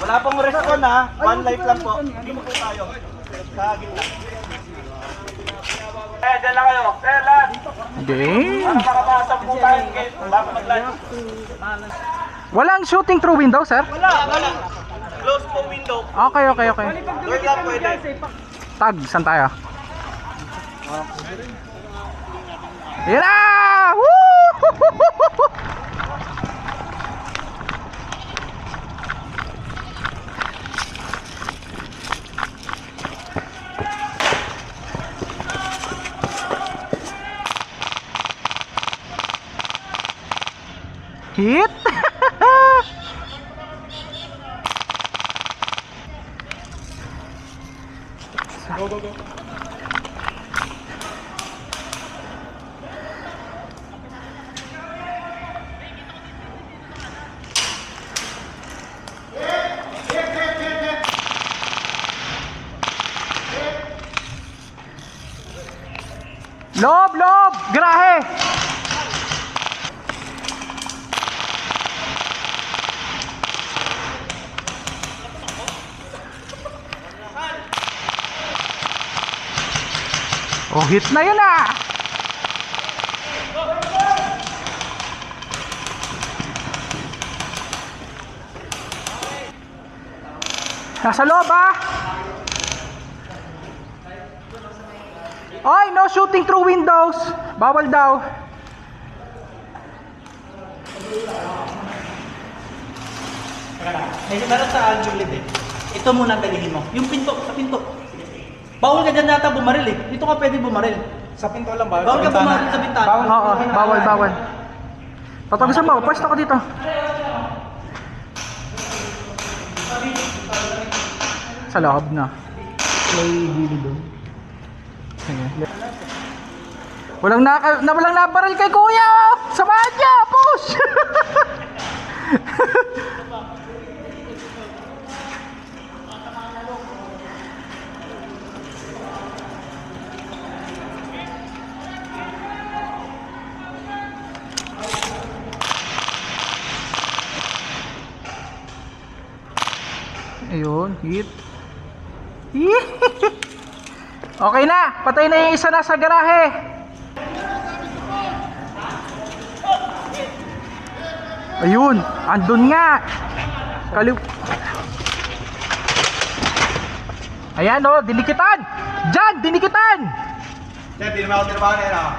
Wala pong respawn ha. One life lang po. Hindi mo po tayo. Sa gitna. Dyan lang kayo. Lahat. Game. Para makapasok po tayo. Bago mag-live. Walang shooting through window, sir? Wala. Close po window. Okay. Door lang pwede. Tag, saan tayo? Yan na! Woo! Hit! Go. Loob! Garahe! Oh, hit na yun ah! Nasa loob ah! Oy, no shooting through windows! Bawal daw! Meron sa Aljulit eh. Ito muna dalhin mo. Yung pinto, sa pinto. Bawal ka dyan yata bumaril eh. Dito ka pwede bumaril. Sa pinto lang ba? Bawal ka bumaril sa bintana. Oo, bawal. Tatagusan mo, pwesto ko dito. Sa loob na. May hili doon. Walang nabaril kay kuya! Samahan niya! Push! Ayun, hit. Okay na, patay na yung isa na sa garahe. Ayun, andun nga. Ayan oh, dinikitan. Diyan, dinikitan. Sir, di naman ako tinabaho na yan ah.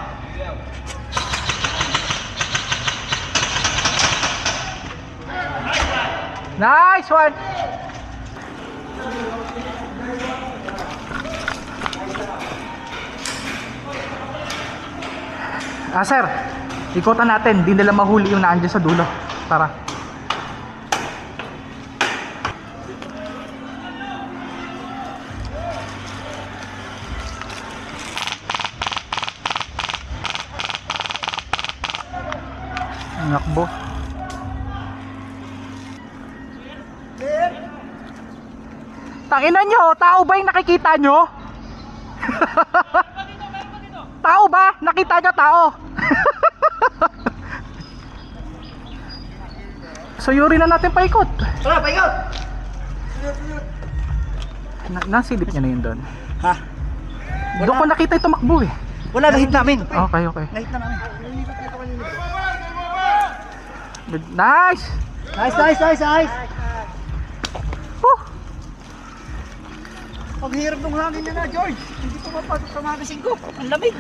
Nice one. Sir, ikutan natin, di nila mahuli yung naandyan sa dulo. Tara. Nakbo. Tanginan nyo, tao ba yung nakikita nyo? Tao ba? Nakita nyo tao? So yuri na natin paikot. Tara, paikot! Nasilip niya na yun doon. Ha? Doon ko nakita yung tumakbo eh. Wala, nahit namin. Okay. Nahit na namin. Nice! Nice! Woo! Pag hirap ng hangin na George. Hindi ko mapasok sa magasin ko. Ang lamig.